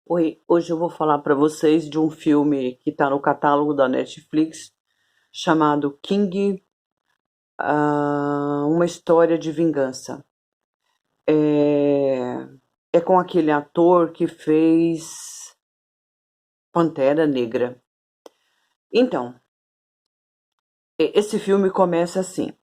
Oi, hoje eu vou falar para vocês de um filme que está no catálogo da Netflix chamado King, uma história de vingança. É, é com aquele ator que fez Pantera Negra. Então, esse filme começa assim: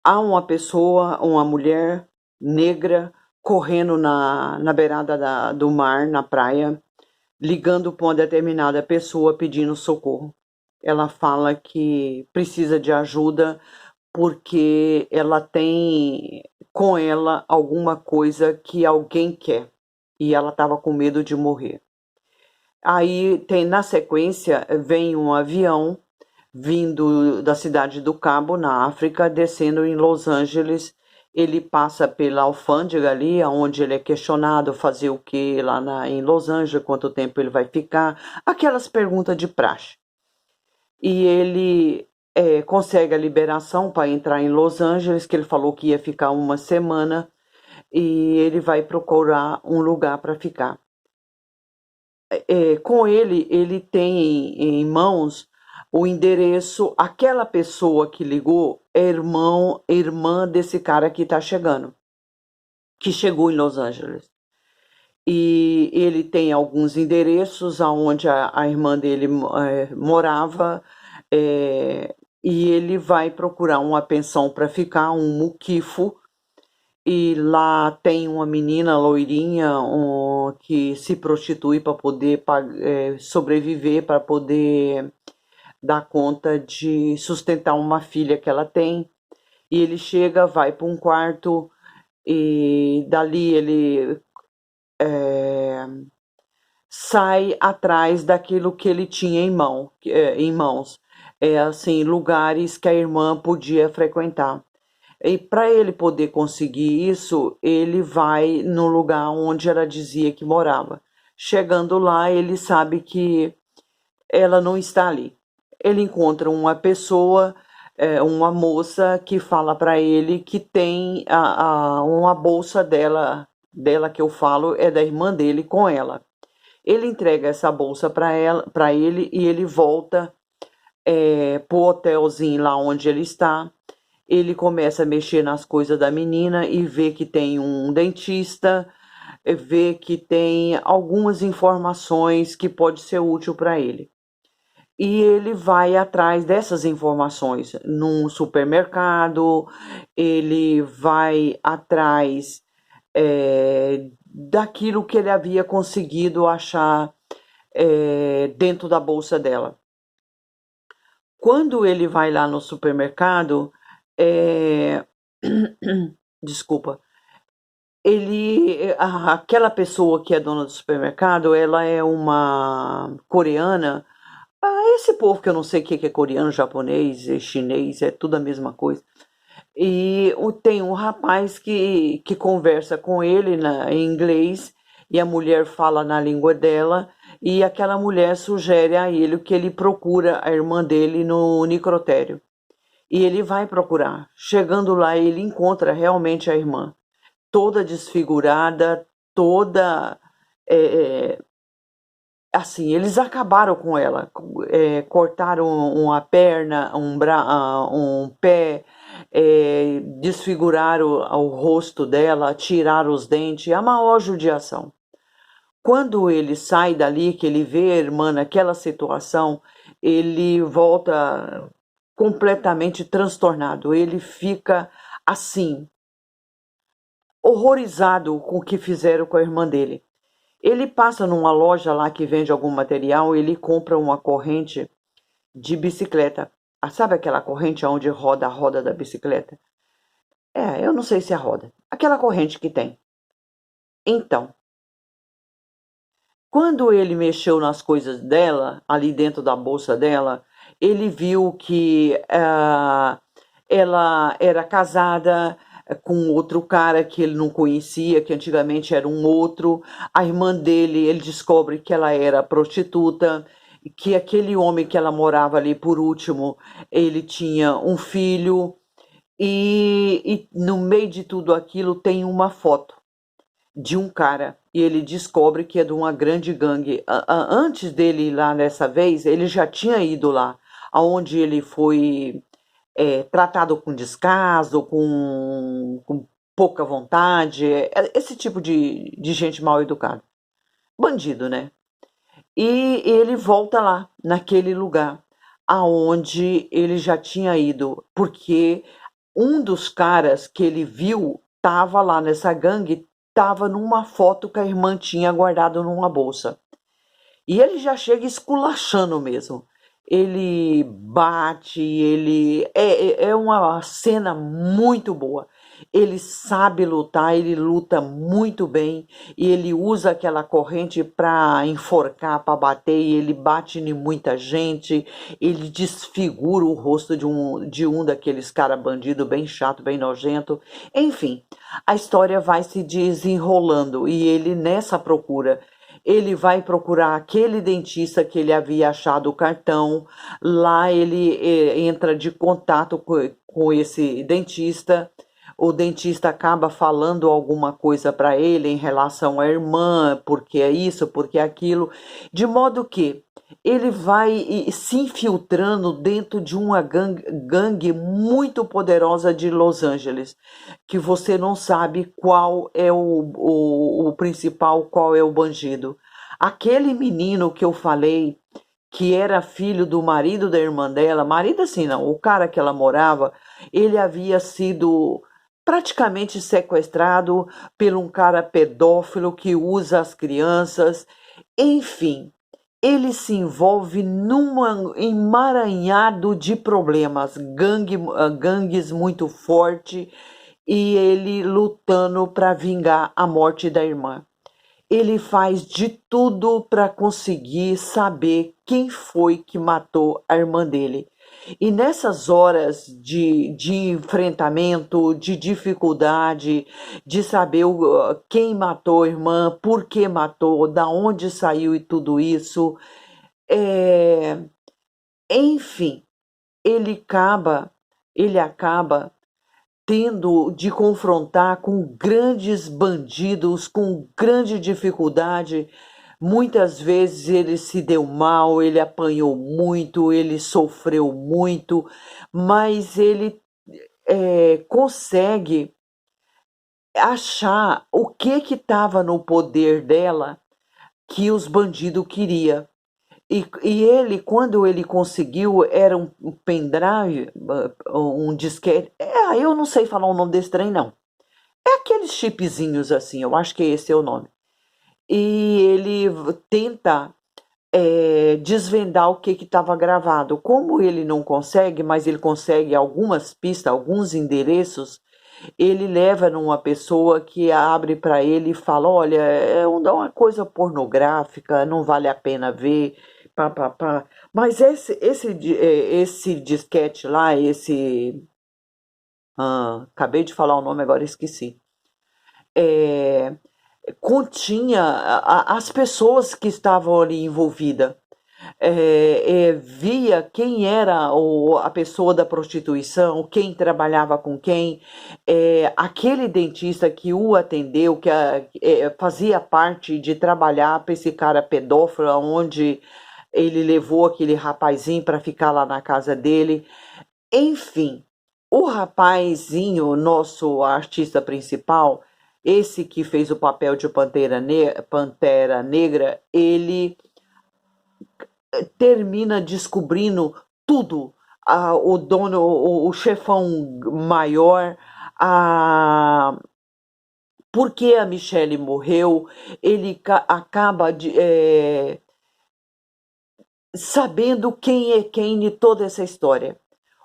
há uma pessoa, uma mulher negra correndo na beirada do mar, na praia, ligando para uma determinada pessoa pedindo socorro. Ela fala que precisa de ajuda porque ela tem com ela alguma coisa que alguém quer e ela estava com medo de morrer. Aí tem na sequência vem um avião vindo da cidade do Cabo, na África, descendo em Los Angeles. Ele passa pela alfândega ali, onde ele é questionado fazer o que lá em Los Angeles, quanto tempo ele vai ficar, aquelas perguntas de praxe. E ele consegue a liberação para entrar em Los Angeles, que ele falou que ia ficar uma semana, e ele vai procurar um lugar para ficar. Com ele tem em mãos o endereço, aquela pessoa que ligou é irmã desse cara que está chegando, que chegou em Los Angeles. E ele tem alguns endereços aonde a irmã dele morava, e ele vai procurar uma pensão para ficar, um muquifo, e lá tem uma menina loirinha que se prostitui para poder sobreviver, para poder dar conta de sustentar uma filha que ela tem. E ele chega, vai para um quarto e dali ele sai atrás daquilo que ele tinha em mãos. Assim, lugares que a irmã podia frequentar. E para ele poder conseguir isso, ele vai no lugar onde ela dizia que morava. Chegando lá, ele sabe que ela não está ali. Ele encontra uma pessoa, uma moça, que fala para ele que tem uma bolsa dela que eu falo é da irmã dele com ela. Ele entrega essa bolsa para ele e ele volta pro hotelzinho lá onde ele está. Ele começa a mexer nas coisas da menina e vê que tem um dentista, vê que tem algumas informações que pode ser útil para ele. E ele vai atrás dessas informações num supermercado, ele vai atrás daquilo que ele havia conseguido achar dentro da bolsa dela. Quando ele vai lá no supermercado, é... desculpa, aquela pessoa que é dona do supermercado, ela é uma coreana. Esse povo que eu não sei o que é coreano, japonês, chinês, é tudo a mesma coisa. E tem um rapaz que conversa com ele em inglês e a mulher fala na língua dela e aquela mulher sugere a ele que ele procura a irmã dele no necrotério. E ele vai procurar. Chegando lá, ele encontra realmente a irmã, toda desfigurada, toda assim, eles acabaram com ela, cortaram uma perna, um pé, desfiguraram o rosto dela, tiraram os dentes, a maior judiação. Quando ele sai dali, que ele vê a irmã naquela situação, ele volta completamente transtornado, ele fica assim, horrorizado com o que fizeram com a irmã dele. Ele passa numa loja lá que vende algum material, ele compra uma corrente de bicicleta. Sabe aquela corrente onde roda a roda da bicicleta? Eu não sei se é a roda. Aquela corrente que tem. Então, quando ele mexeu nas coisas dela, ali dentro da bolsa dela, ele viu que ela era casada com outro cara que ele não conhecia, que antigamente era um outro. A irmã dele, ele descobre que ela era prostituta, que aquele homem que ela morava ali por último, ele tinha um filho, e no meio de tudo aquilo tem uma foto. de um cara e ele descobre que é de uma grande gangue. Antes dele ir lá nessa vez, ele já tinha ido lá, aonde ele foi tratado com descaso, com pouca vontade, esse tipo de gente mal educada. Bandido, né? E ele volta lá, naquele lugar, aonde ele já tinha ido, porque um dos caras que ele viu estava lá nessa gangue, estava numa foto que a irmã tinha guardado numa bolsa. E ele já chega esculachando mesmo. Ele bate, é uma cena muito boa. Ele sabe lutar, ele luta muito bem e ele usa aquela corrente para enforcar, para bater, e ele bate em muita gente, ele desfigura o rosto de um daqueles cara bandido bem chato, bem nojento. Enfim, a história vai se desenrolando e ele nessa procura ele vai procurar aquele dentista que ele havia achado o cartão. Lá ele entra de contato com esse dentista. O dentista acaba falando alguma coisa para ele em relação à irmã, porque é isso, porque é aquilo, de modo que ele vai se infiltrando dentro de uma gangue muito poderosa de Los Angeles, que você não sabe qual é o principal, qual é o bandido. Aquele menino que eu falei, que era filho do marido da irmã dela, marido assim não, o cara que ela morava, ele havia sido praticamente sequestrado por um cara pedófilo que usa as crianças, enfim. Ele se envolve num emaranhado de problemas, gangues muito forte e ele lutando para vingar a morte da irmã. Ele faz de tudo para conseguir saber quem foi que matou a irmã dele. E nessas horas de enfrentamento, de dificuldade, de saber quem matou a irmã, por que matou, da onde saiu e tudo isso, é, enfim, ele acaba tendo de confrontar com grandes bandidos, com grande dificuldade. Muitas vezes ele se deu mal, ele apanhou muito, ele sofreu muito, mas ele consegue achar o que estava no poder dela que os bandidos queriam. E ele, quando ele conseguiu, era um pendrive, um disquete. Eu não sei falar o nome desse trem, não. É aqueles chipzinhos assim, eu acho que esse é o nome. E ele tenta desvendar o que estava gravado. Como ele não consegue, mas ele consegue algumas pistas, alguns endereços, ele leva numa pessoa que abre para ele e fala: olha, uma coisa pornográfica, não vale a pena ver. Pá, pá, pá. Mas esse disquete lá, acabei de falar o nome, agora esqueci. É, continha as pessoas que estavam ali envolvidas. Via quem era a pessoa da prostituição, quem trabalhava com quem, aquele dentista que o atendeu, que fazia parte de trabalhar para esse cara pedófilo, onde ele levou aquele rapazinho para ficar lá na casa dele. Enfim, o rapazinho, nosso artista principal, esse que fez o papel de Pantera Negra, ele termina descobrindo tudo. O dono, o chefão maior, por que a Michelle morreu, ele acaba sabendo quem é quem de toda essa história.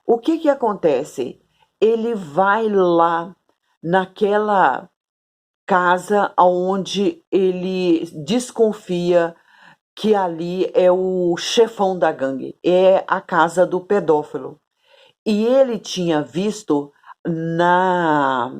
O que acontece? Ele vai lá naquela casa onde ele desconfia que ali é o chefão da gangue, é a casa do pedófilo. E ele tinha visto na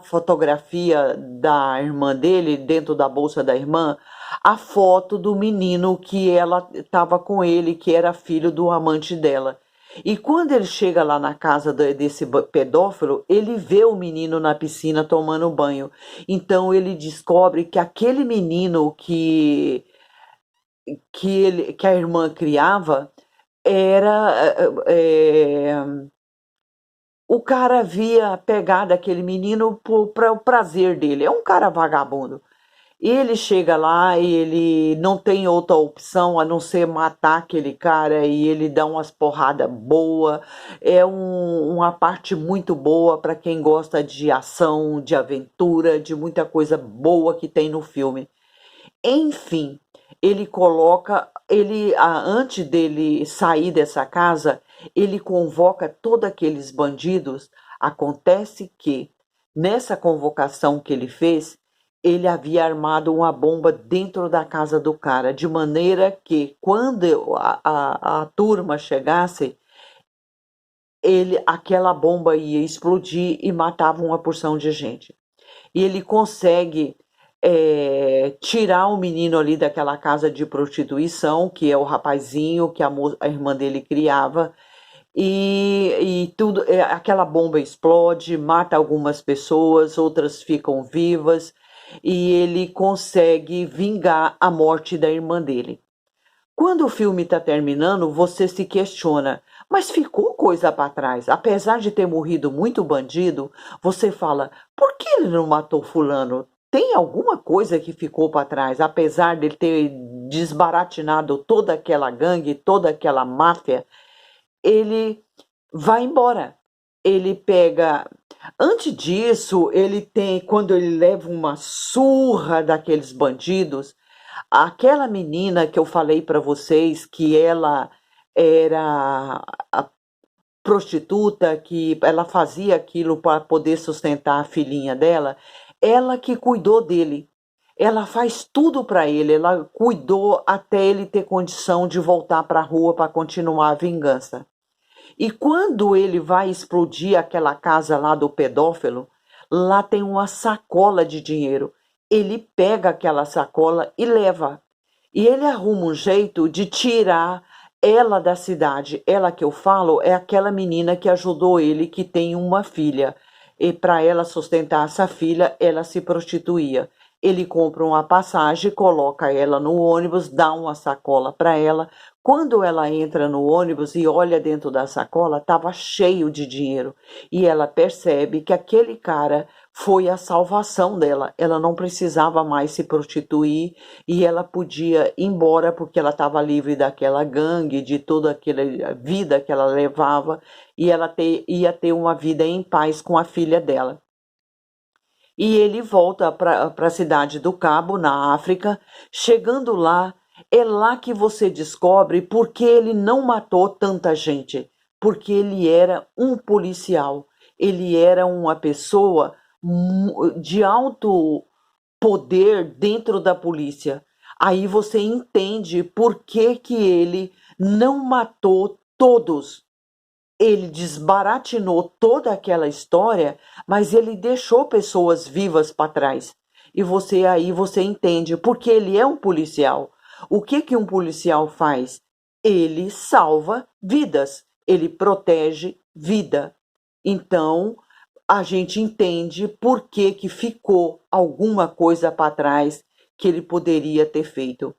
fotografia da irmã dele, dentro da bolsa da irmã, a foto do menino que ela estava com ele, que era filho do amante dela. E quando ele chega lá na casa desse pedófilo, ele vê o menino na piscina tomando banho. Então ele descobre que aquele menino que a irmã criava era. O cara havia pegado aquele menino para o prazer dele. É um cara vagabundo. Ele chega lá e ele não tem outra opção a não ser matar aquele cara e ele dá umas porradas boas. É uma parte muito boa para quem gosta de ação, de aventura, de muita coisa boa que tem no filme. Enfim, ele coloca, antes dele sair dessa casa, ele convoca todos aqueles bandidos. Acontece que nessa convocação que ele fez, ele havia armado uma bomba dentro da casa do cara, de maneira que quando a turma chegasse, aquela bomba ia explodir e matava uma porção de gente. E ele consegue tirar o menino ali daquela casa de prostituição, que é o rapazinho que a irmã dele criava, e tudo, aquela bomba explode, mata algumas pessoas, outras ficam vivas, e ele consegue vingar a morte da irmã dele. Quando o filme está terminando, você se questiona, mas ficou coisa para trás. Apesar de ter morrido muito bandido, você fala, por que ele não matou fulano? Tem alguma coisa que ficou para trás, apesar de ele ter desbaratinado toda aquela gangue, toda aquela máfia, ele vai embora. Ele pega. Antes disso, ele tem, quando ele leva uma surra daqueles bandidos, aquela menina que eu falei para vocês que ela era a prostituta, que ela fazia aquilo para poder sustentar a filhinha dela, ela que cuidou dele. Ela faz tudo para ele, ela cuidou até ele ter condição de voltar para a rua para continuar a vingança. E quando ele vai explodir aquela casa lá do pedófilo, lá tem uma sacola de dinheiro. Ele pega aquela sacola e leva. E ele arruma um jeito de tirar ela da cidade. Ela que eu falo é aquela menina que ajudou ele, que tem uma filha. E para ela sustentar essa filha, ela se prostituía. Ele compra uma passagem, coloca ela no ônibus, dá uma sacola para ela. Quando ela entra no ônibus e olha dentro da sacola, estava cheio de dinheiro. E ela percebe que aquele cara foi a salvação dela. Ela não precisava mais se prostituir e ela podia ir embora porque ela estava livre daquela gangue, de toda aquela vida que ela levava, e ela ia ter uma vida em paz com a filha dela. E ele volta para a cidade do Cabo, na África. Chegando lá, é lá que você descobre por que ele não matou tanta gente. Porque ele era um policial. Ele era uma pessoa de alto poder dentro da polícia. Aí você entende por que que ele não matou todos. Ele desbaratinou toda aquela história, mas ele deixou pessoas vivas para trás. E você entende porque ele é um policial. O que que um policial faz? Ele salva vidas, ele protege vida. Então, a gente entende por que que ficou alguma coisa para trás que ele poderia ter feito.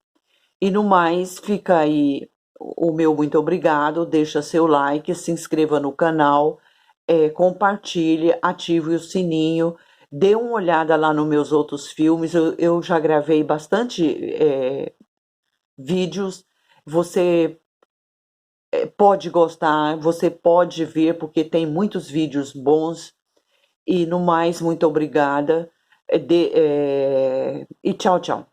E no mais, fica aí o meu muito obrigado, deixa seu like, se inscreva no canal, compartilhe, ative o sininho, dê uma olhada lá nos meus outros filmes, eu já gravei bastante vídeos, você pode gostar, você pode ver, porque tem muitos vídeos bons, e no mais, muito obrigada, e tchau, tchau.